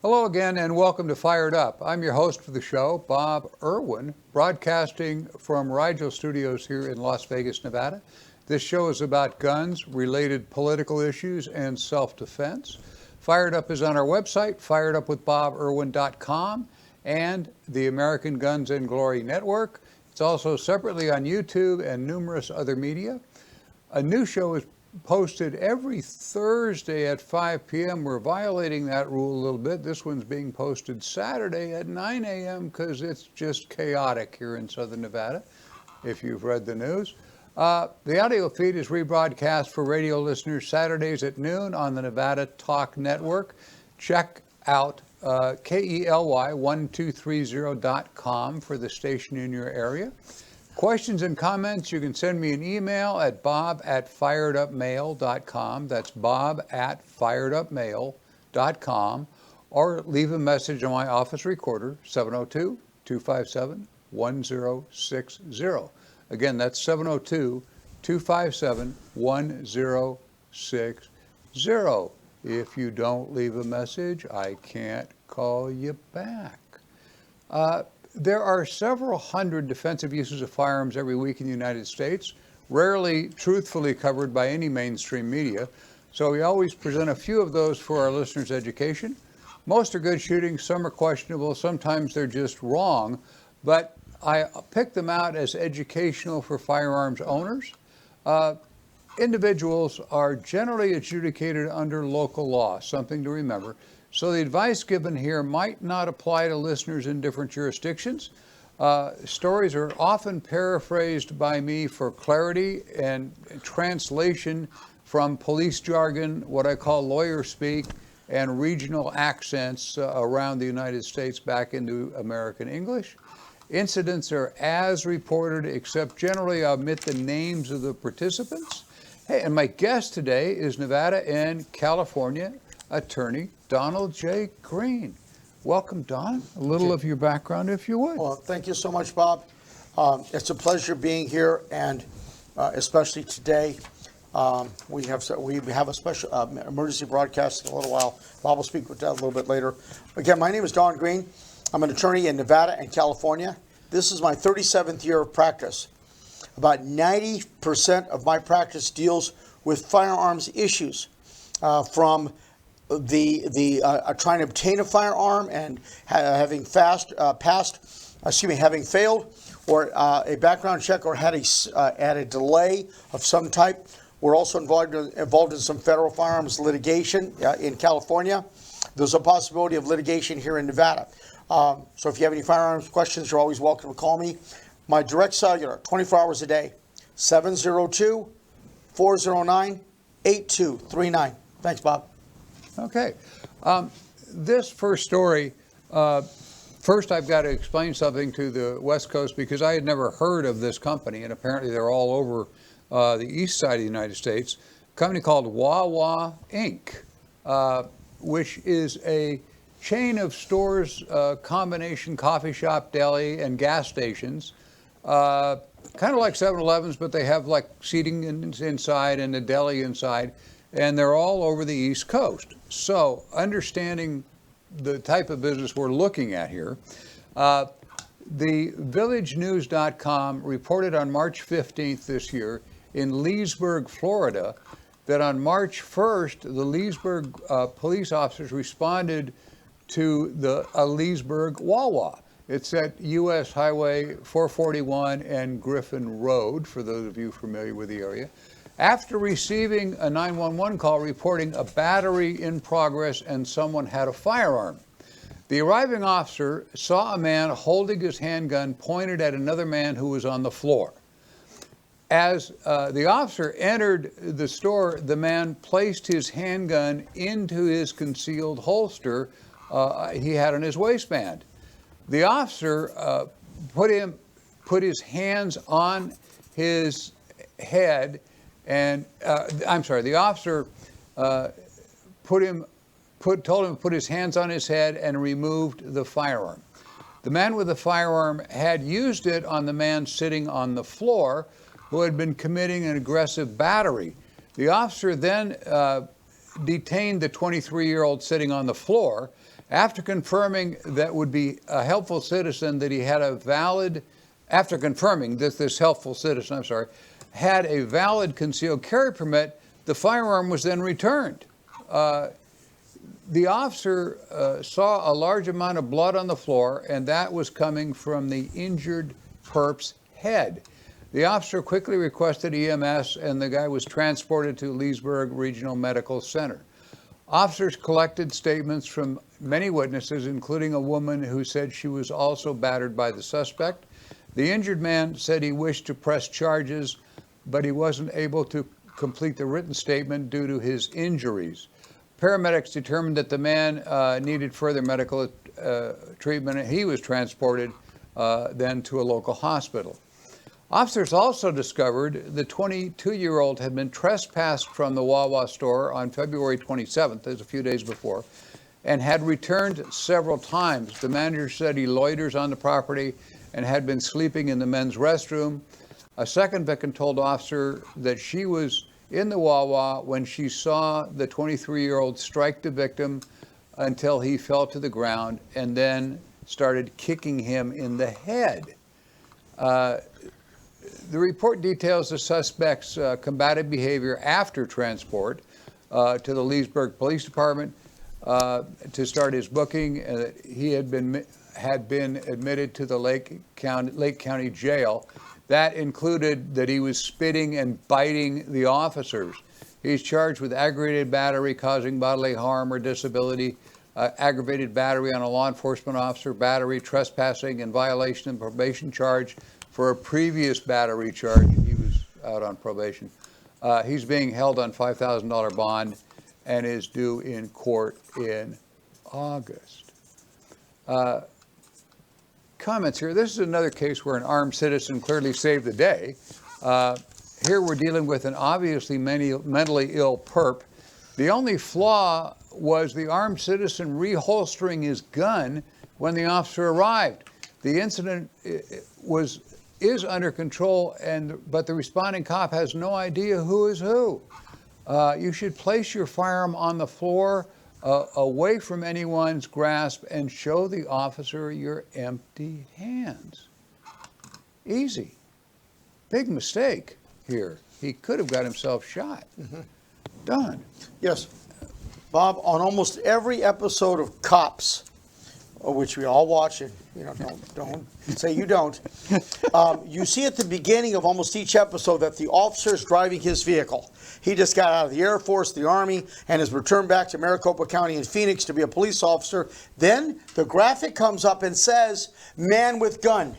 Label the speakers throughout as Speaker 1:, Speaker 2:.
Speaker 1: Hello again and welcome to Fired Up. I'm your host for the show, Bob Irwin, broadcasting from Rigel Studios here in Las Vegas, Nevada. This show is about guns, related political issues, and self-defense. Fired Up is on our website, firedupwithbobirwin.com, and the American Guns and Glory Network. It's also separately on YouTube and numerous other media. A new show is posted every Thursday at 5 p.m. We're violating that rule a little bit. This one's being posted Saturday at 9 a.m. because it's just chaotic here in Southern Nevada, if you've read the news. The audio feed is rebroadcast for radio listeners Saturdays at noon on the Nevada Talk Network. Check out KELY1230.com for the station in your area. Questions and comments, you can send me an email at bob@firedupmail.com. That's bob@firedupmail.com. Or leave a message on my office recorder, 702-257-1060. Again, that's 702-257-1060. If you don't leave a message, I can't call you back. There are several hundred defensive uses of firearms every week in the United States, rarely truthfully covered by any mainstream media. So we always present a few of those for our listeners' education. Most are good shooting, some are questionable, sometimes they're just wrong, but I pick them out as educational for firearms owners. Individuals are generally adjudicated under local law, something to remember. So the advice given here might not apply to listeners in different jurisdictions. Stories are often paraphrased by me for clarity and translation from police jargon, what I call lawyer speak, and regional accents around the United States back into American English. Incidents are as reported, except generally I omit the names of the participants. Hey, and my guest today is Nevada and California attorney Donald J. Green. Welcome, Don. A little of your background, if you would.
Speaker 2: Well, thank you so much, Bob. It's a pleasure being here, and especially today. We have a special emergency broadcast in a little while. Bob will speak with that a little bit later. Again, my name is Don Green. I'm an attorney in Nevada and California. This is my 37th year of practice. About 90% of my practice deals with firearms issues, from trying to obtain a firearm and having failed, or a background check, or had a delay of some type. We're also involved in some federal firearms litigation in California. There's a possibility of litigation here in Nevada. So if you have any firearms questions, you're always welcome to call me. My direct cellular, 24 hours a day, 702-409-8239. Thanks, Bob.
Speaker 1: Okay. This first story, first I've got to explain something to the West Coast because I had never heard of this company, and apparently they're all over the east side of the United States. A company called Wawa Inc., which is a chain of stores, combination coffee shop, deli, and gas stations. Kind of like 7-Elevens, but they have like seating inside and a deli inside, and they're all over the East Coast. So understanding the type of business we're looking at here, the villagenews.com reported on March 15th this year in Leesburg, Florida, that on March 1st, the Leesburg police officers responded to the Leesburg Wawa. It's at U.S. Highway 441 and Griffin Road, for those of you familiar with the area, after receiving a 911 call reporting a battery in progress and someone had a firearm. The arriving officer saw a man holding his handgun pointed at another man who was on the floor. As the officer entered the store, the man placed his handgun into his concealed holster he had on his waistband. The officer put his hands on his head, and the officer told him to put his hands on his head and removed the firearm. The man with the firearm had used it on the man sitting on the floor who had been committing an aggressive battery. The officer then detained the 23-year-old sitting on the floor, After confirming that would be a helpful citizen that he had a valid, after confirming that this helpful citizen, had a valid concealed carry permit, the firearm was then returned. The officer saw a large amount of blood on the floor, and that was coming from the injured perp's head. The officer quickly requested EMS, and the guy was transported to Leesburg Regional Medical Center. Officers collected statements from many witnesses, including a woman who said she was also battered by the suspect. The injured man said he wished to press charges, but he wasn't able to complete the written statement due to his injuries. Paramedics determined that the man needed further medical treatment, and he was transported then to a local hospital. Officers also discovered the 22-year-old had been trespassed from the Wawa store on February 27th, that's a few days before, and had returned several times. The manager said he loiters on the property and had been sleeping in the men's restroom. A second victim told the officer that she was in the Wawa when she saw the 23-year-old strike the victim until he fell to the ground and then started kicking him in the head. The report details the suspect's combative behavior after transport to the Leesburg Police Department to start his booking. He had been admitted to the Lake County Jail. That included that he was spitting and biting the officers. He's charged with aggravated battery causing bodily harm or disability, aggravated battery on a law enforcement officer, battery, trespassing, and violation of probation charge for a previous battery charge. He was out on probation. He's being held on $5,000 bond and is due in court in August. Comments here. This is another case where an armed citizen clearly saved the day. Here we're dealing with an obviously mentally ill perp. The only flaw was the armed citizen reholstering his gun when the officer arrived. The incident is under control, but the responding cop has no idea who is who. You should place your firearm on the floor away from anyone's grasp and show the officer your empty hands. Easy. Big mistake here. He could have got himself shot. Done.
Speaker 2: Yes. Bob, on almost every episode of Cops, which we all watch, and don't say you don't, you see at the beginning of almost each episode that the officer is driving his vehicle. He just got out of the Air Force, the Army, and has returned back to Maricopa County in Phoenix to be a police officer. Then the graphic comes up and says, "Man with gun."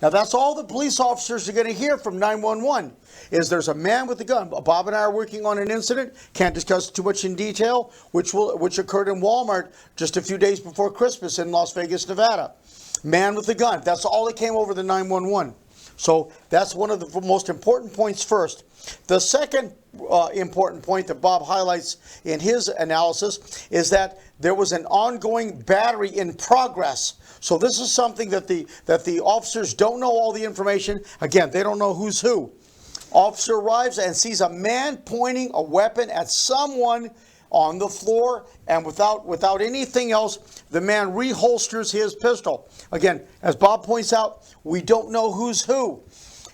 Speaker 2: Now that's all the police officers are going to hear from 911 is there's a man with a gun. Bob and I are working on an incident, can't discuss too much in detail, which occurred in Walmart just a few days before Christmas in Las Vegas, Nevada. Man with a gun. That's all that came over the 911. So that's one of the most important points first. The second important point that Bob highlights in his analysis is that there was an ongoing battery in progress. So this is something that the officers don't know all the information. Again, they don't know who's who. Officer arrives and sees a man pointing a weapon at someone on the floor, and without anything else, the man reholsters his pistol. Again, as Bob points out, we don't know who's who.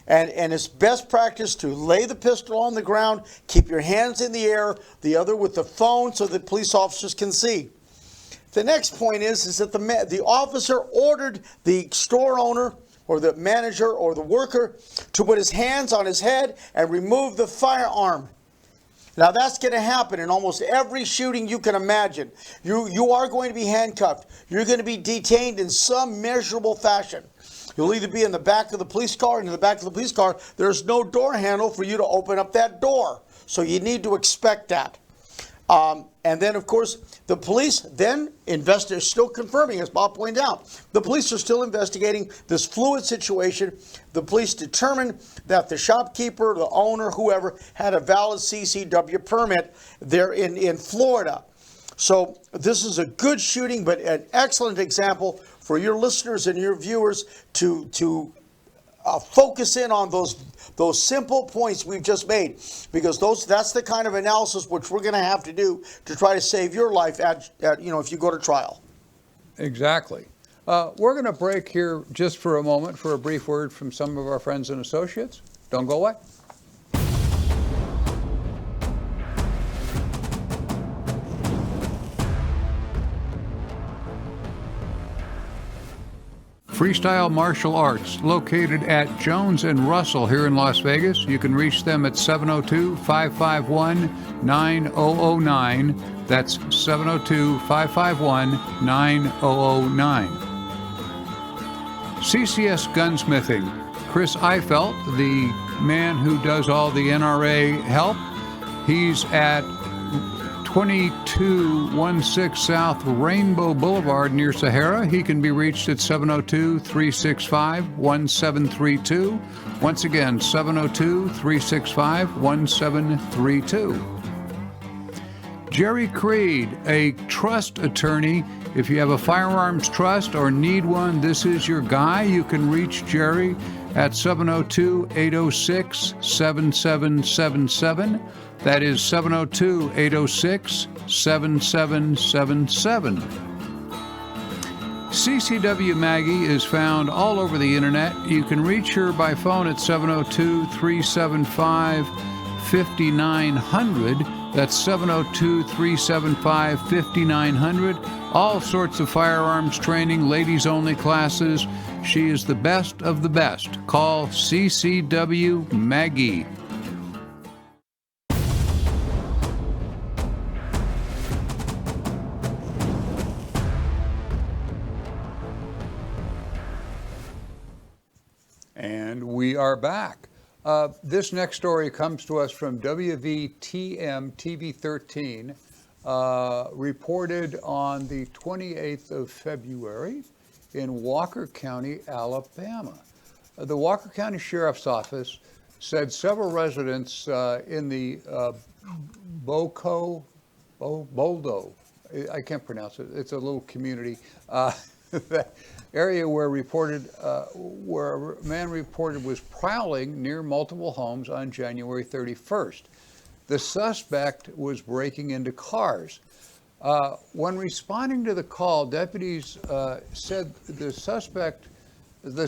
Speaker 2: And it's best practice to lay the pistol on the ground, keep your hands in the air, the other with the phone so that police officers can see. The next point is that the officer ordered the store owner or the manager or the worker to put his hands on his head and remove the firearm. Now that's going to happen in almost every shooting you can imagine. You are going to be handcuffed. You're going to be detained in some measurable fashion. You'll either be in the back of the police car, and in the back of the police car, there's no door handle for you to open up that door. So you need to expect that. And then, of course, the police then still confirming, as Bob pointed out, the police are still investigating this fluid situation. The police determined that the shopkeeper, the owner, whoever, had a valid CCW permit there in Florida. So this is a good shooting, but an excellent example for your listeners and your viewers to focus in on those simple points we've just made, because that's the kind of analysis which we're going to have to do to try to save your life if you go to trial.
Speaker 1: Exactly. We're going to break here just for a moment for a brief word from some of our friends and associates. Don't go away. Freestyle Martial Arts, located at Jones and Russell here in Las Vegas. You can reach them at 702-551-9009. That's 702-551-9009. CCS Gunsmithing. Chris Eifelt, the man who does all the NRA help, he's at 2216 South Rainbow Boulevard near Sahara. He can be reached at 702-365-1732. Once again, 702-365-1732. Jerry Creed, a trust attorney. If you have a firearms trust or need one, this is your guy. You can reach Jerry at 702-806-7777. That is 702-806-7777. CCW Maggie is found all over the internet. You can reach her by phone at 702-375-5900. That's 702-375-5900. All sorts of firearms training, ladies only classes. She is the best of the best. Call CCW Maggie. And we are back. This next story comes to us from WVTM TV 13, reported on the 28th of February in Walker County, Alabama. The Walker County Sheriff's Office said several residents in the Boldo, I can't pronounce it, it's a little community, that area where a man reported was prowling near multiple homes on January 31st. The suspect was breaking into cars. When responding to the call, deputies said the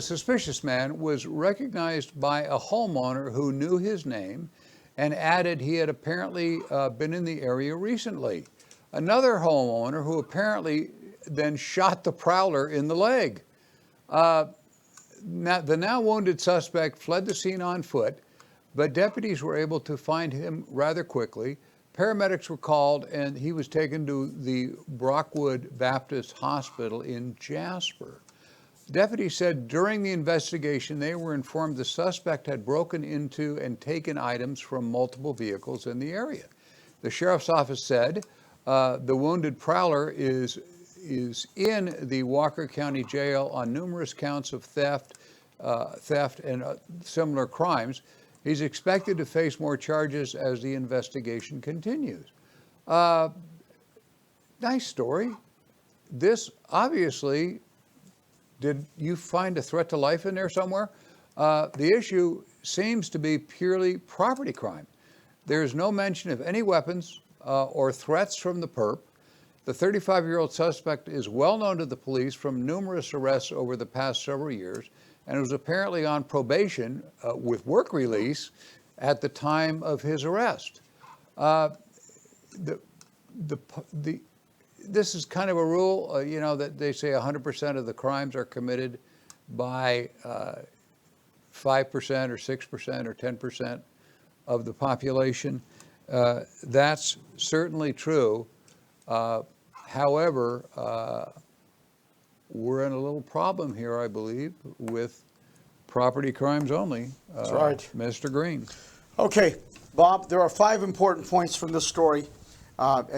Speaker 1: suspicious man was recognized by a homeowner who knew his name and added he had apparently been in the area recently. Another homeowner who apparently then shot the prowler in the leg. The now wounded suspect fled the scene on foot, but deputies were able to find him rather quickly. Paramedics were called and he was taken to the Brockwood Baptist Hospital in Jasper. Deputies said during the investigation they were informed the suspect had broken into and taken items from multiple vehicles in the area. The sheriff's office said the wounded prowler is in the Walker County Jail on numerous counts of theft and similar crimes. He's expected to face more charges as the investigation continues. Nice story. This obviously, did you find a threat to life in there somewhere? The issue seems to be purely property crime. There's no mention of any weapons or threats from the perp. The 35-year-old suspect is well known to the police from numerous arrests over the past several years and was apparently on probation with work release at the time of his arrest. This is kind of a rule, that they say 100% of the crimes are committed by 5% or 6% or 10% of the population. That's certainly true. However, we're in a little problem here, I believe, with property crimes only.
Speaker 2: That's right.
Speaker 1: Mr. Green.
Speaker 2: Okay, Bob, there are 5 important points from this story, and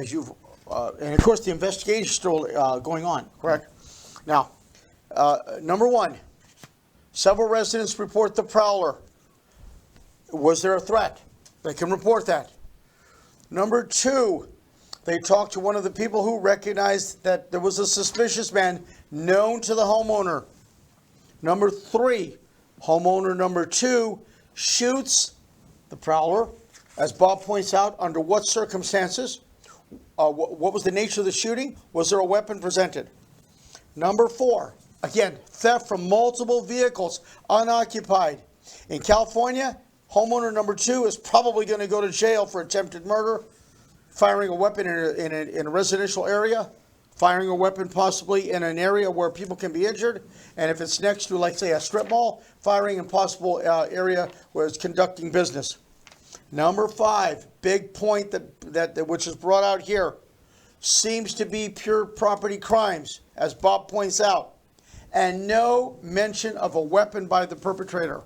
Speaker 2: of course the investigation is still going on, correct? Now, number 1, several residents report the prowler. Was there a threat? They can report that. Number 2, they talked to one of the people who recognized that there was a suspicious man known to the homeowner. Number 3, homeowner number 2 shoots the prowler. As Bob points out, under what circumstances? What was the nature of the shooting? Was there a weapon presented? Number 4, again, theft from multiple vehicles, unoccupied. In California, homeowner number 2 is probably going to go to jail for attempted murder, firing a weapon in a residential area, firing a weapon possibly in an area where people can be injured, and if it's next to, like, say, a strip mall, firing in possible area where it's conducting business. Number 5, big point that which is brought out here, seems to be pure property crimes, as Bob points out, and no mention of a weapon by the perpetrator.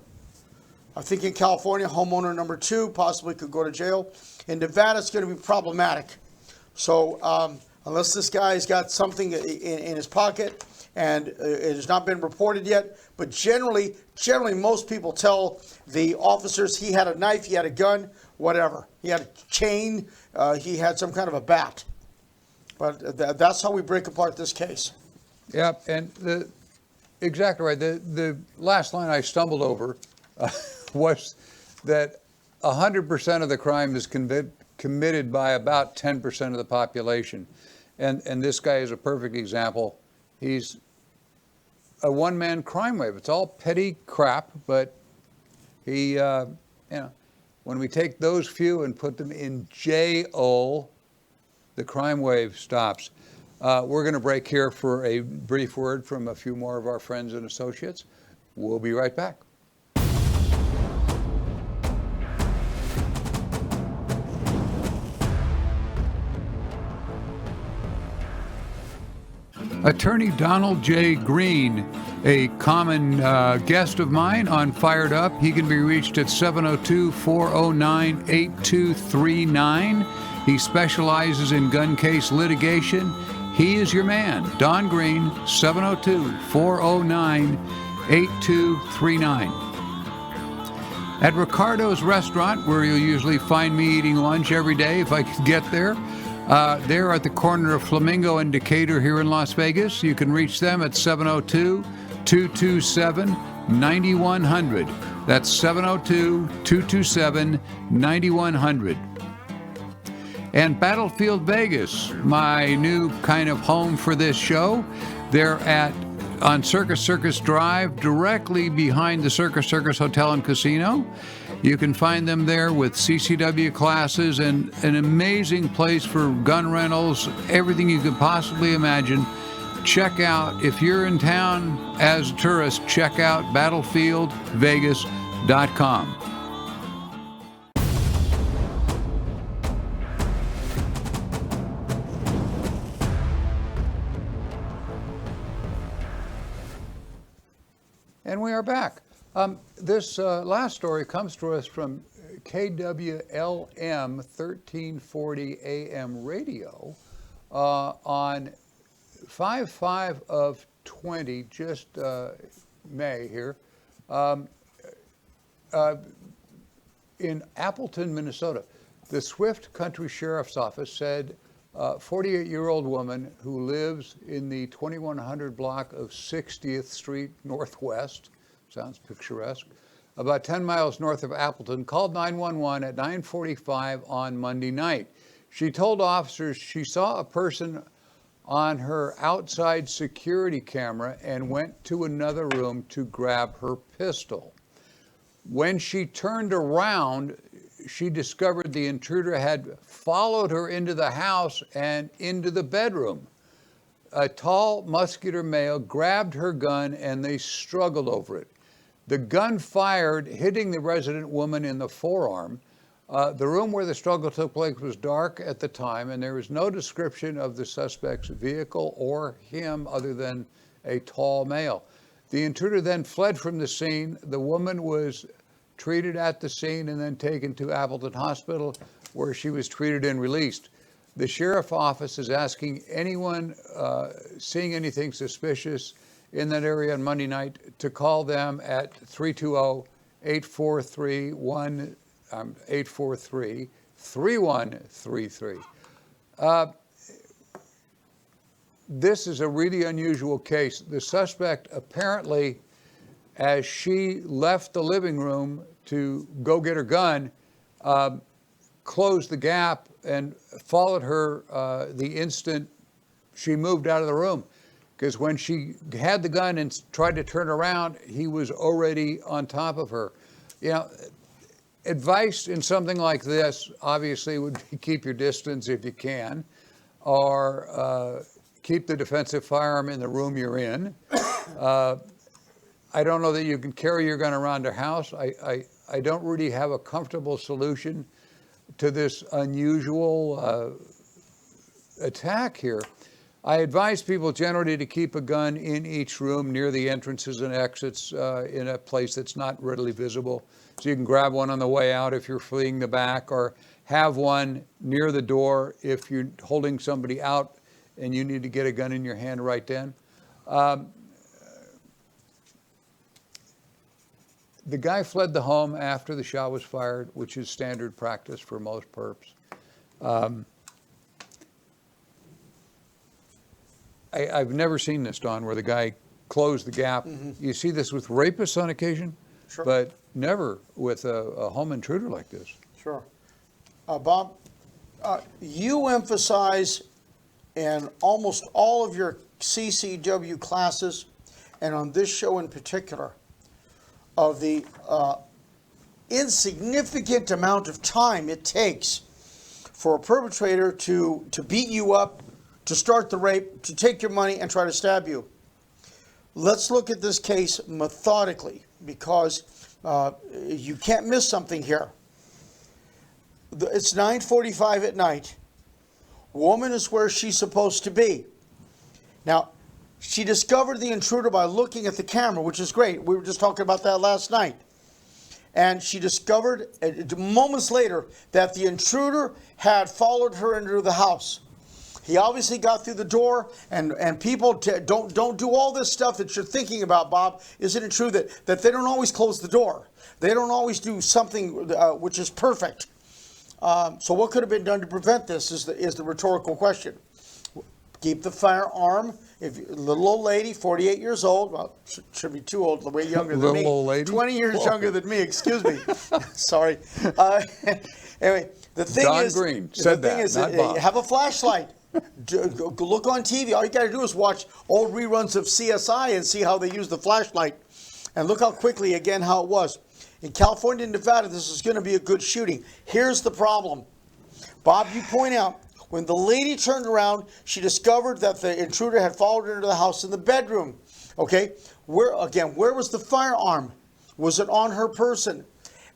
Speaker 2: I think in California, homeowner number 2 possibly could go to jail. In Nevada, it's going to be problematic. So unless this guy's got something in his pocket, and it has not been reported yet, but generally most people tell the officers he had a knife, he had a gun, whatever. He had a chain, he had some kind of a bat. But that's how we break apart this case.
Speaker 1: Yeah, and exactly right. The last line I stumbled over was that 100% of the crime is committed by about 10% of the population. And this guy is a perfect example. He's a one-man crime wave. It's all petty crap, but he, when we take those few and put them in jail, the crime wave stops. We're going to break here for a brief word from a few more of our friends and associates. We'll be right back. Attorney Donald J. Green, a common guest of mine on Fired Up. He can be reached at 702-409-8239. He specializes in gun case litigation. He is your man. Don Green, 702-409-8239. At Ricardo's Restaurant, where you'll usually find me eating lunch every day if I can get there, they're at the corner of Flamingo and Decatur here in Las Vegas. You can reach them at 702-227-9100. That's 702-227-9100. And Battlefield Vegas, my new kind of home for this show. They're on Circus Drive, directly behind the Circus Hotel and Casino. You can find them there with CCW classes and an amazing place for gun rentals, everything you could possibly imagine. Check out, if you're in town as a tourist, check out battlefieldvegas.com. And we are back. This last story comes to us from KWLM 1340 AM radio on 5/5 of 20, just May here, in Appleton, Minnesota. The Swift Country Sheriff's Office said a 48-year-old woman who lives in the 2100 block of 60th Street Northwest, sounds picturesque, about 10 miles north of Appleton, called 911 at 9:45 on Monday night. She told officers she saw a person on her outside security camera and went to another room to grab her pistol. When she turned around, she discovered the intruder had followed her into the house and into the bedroom. A tall, muscular male grabbed her gun and they struggled over it. The gun fired, hitting the resident woman in the forearm. The room where the struggle took place was dark at the time, and there was no description of the suspect's vehicle or him other than a tall male. The intruder then fled from the scene. The woman was treated at the scene and then taken to Appleton Hospital, where she was treated and released. The sheriff's office is asking anyone seeing anything suspicious in that area on Monday night to call them at 320-843-3133. This is a really unusual case. The suspect apparently, as she left the living room to go get her gun, closed the gap and followed her the instant she moved out of the room. because when she had the gun and tried to turn around, he was already on top of her. You know, advice in something like this obviously would be keep your distance if you can, or keep the defensive firearm in the room you're in. I don't know that you can carry your gun around your house. I don't really have a comfortable solution to this unusual attack here. I advise people generally to keep a gun in each room near the entrances and exits in a place that's not readily visible. So you can grab one on the way out if you're fleeing the back, or have one near the door if you're holding somebody out and you need to get a gun in your hand right then. The guy fled the home after the shot was fired, which is standard practice for most perps. I've never seen this, Don, where the guy closed the gap. You see this with rapists on occasion,
Speaker 2: Sure.
Speaker 1: but never with a home intruder like this.
Speaker 2: Sure. Bob, you emphasize in almost all of your CCW classes, and on this show in particular, of the insignificant amount of time it takes for a perpetrator to beat you up, to start the rape, to take your money and try to stab you. Let's look at this case methodically, because you can't miss something here. It's 9:45 at night. Woman is where she's supposed to be. Now, she discovered the intruder by looking at the camera, which is great. We were just talking about that last night. And she discovered moments later that the intruder had followed her into the house. He obviously got through the door, and people don't do all this stuff that you're thinking about, Bob. Isn't it true that they don't always close the door? They don't always do something which is perfect. So what could have been done to prevent this is the rhetorical question. Keep the firearm. If a little old lady, 48 years old, well, should be too old, way younger than me.
Speaker 1: Little old lady?
Speaker 2: 20 years younger than me, excuse me. Sorry. Anyway, the thing
Speaker 1: Don
Speaker 2: is,
Speaker 1: Green said
Speaker 2: the thing
Speaker 1: that,
Speaker 2: is,
Speaker 1: not Bob.
Speaker 2: have a flashlight. Go look on TV. All you got to do is watch old reruns of CSI and see how they use the flashlight. And look how quickly, again, how it was. In California and Nevada, this is going to be a good shooting. Here's the problem. Bob, you point out, when the lady turned around, she discovered that the intruder had followed her into the house in the bedroom. Okay? Where was the firearm? Was it on her person?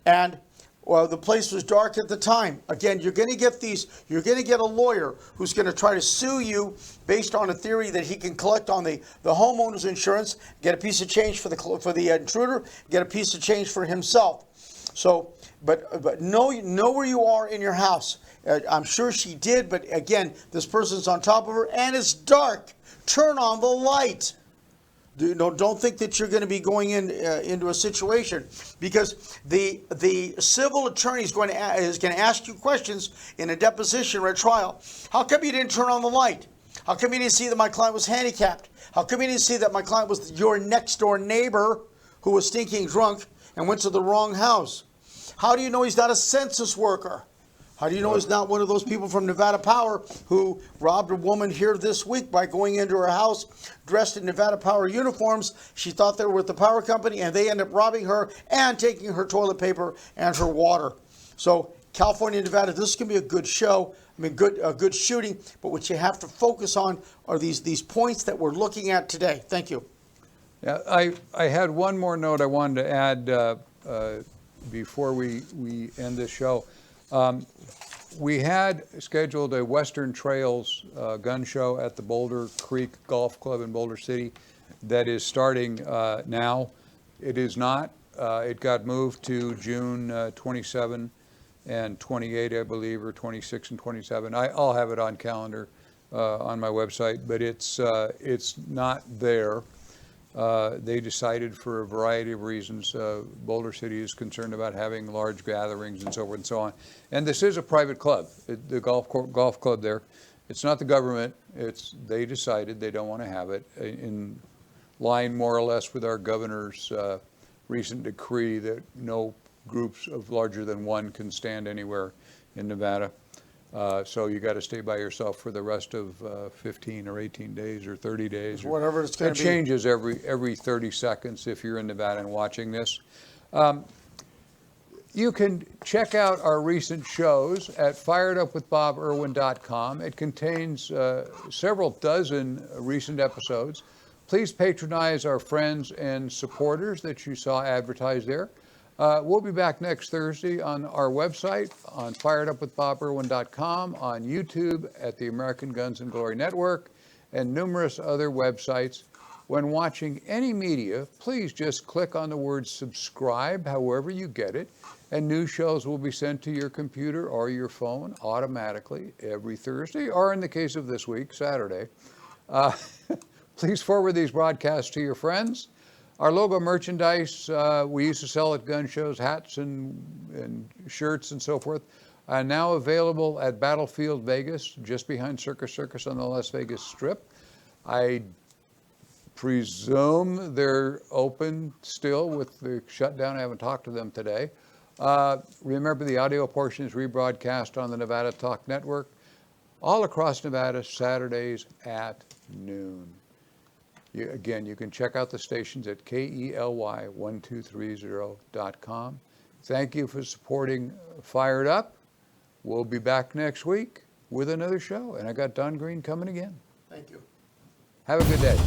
Speaker 2: And well, the place was dark at the time. Again, you're going to get a lawyer who's going to try to sue you based on a theory that he can collect on the homeowner's insurance, get a piece of change for the intruder, get a piece of change for himself. So, but know where you are in your house. I'm sure she did, but again, this person's on top of her, and it's dark. Turn on the light. Don't think that you're going to be going into a situation, because the civil attorney is going to ask you questions in a deposition or a trial. How come you didn't turn on the light? How come you didn't see that my client was handicapped? How come you didn't see that my client was your next door neighbor who was stinking drunk and went to the wrong house? How do you know he's not a census worker? How do you know he's not one of those people from Nevada Power who robbed a woman here this week by going into her house dressed in Nevada Power uniforms? She thought they were with the power company, and they ended up robbing her and taking her toilet paper and her water. So California and Nevada, this can be a good show. I mean, a good shooting. But what you have to focus on are these points that we're looking at today. Thank you.
Speaker 1: Yeah, I had one more note I wanted to add before we end this show. We had scheduled a Western Trails gun show at the Boulder Creek Golf Club in Boulder City that is starting now. It is not. It got moved to June 27 and 28, I believe, or 26 and 27. I'll have it on calendar on my website, but it's not there. They decided, for a variety of reasons, Boulder City is concerned about having large gatherings and so forth and so on. And this is a private club, the golf club there. It's not the government. They decided they don't want to have it, in line more or less with our governor's recent decree that no groups of larger than one can stand anywhere in Nevada. So you got to stay by yourself for the rest of 15 or 18 days or 30 days.
Speaker 2: Whatever it's gonna
Speaker 1: It
Speaker 2: be.
Speaker 1: changes every 30 seconds if you're in Nevada and watching this. You can check out our recent shows at firedupwithboberwin.com. It contains several dozen recent episodes. Please patronize our friends and supporters that you saw advertised there. We'll be back next Thursday on our website, on firedupwithboberwin.com, on YouTube at the American Guns and Glory Network, and numerous other websites. When watching any media, please just click on the word subscribe, however you get it, and new shows will be sent to your computer or your phone automatically every Thursday, or in the case of this week, Saturday. Please forward these broadcasts to your friends. Our logo merchandise, we used to sell at gun shows, hats and shirts and so forth, are now available at Battlefield Vegas, just behind Circus Circus on the Las Vegas Strip. I presume they're open still with the shutdown. I haven't talked to them today. Remember, the audio portion is rebroadcast on the Nevada Talk Network all across Nevada, Saturdays at noon. Again, you can check out the stations at KELY1230.com. Thank you for supporting Fired Up. We'll be back next week with another show. And I got Don Green coming again.
Speaker 2: Thank you.
Speaker 1: Have a good day.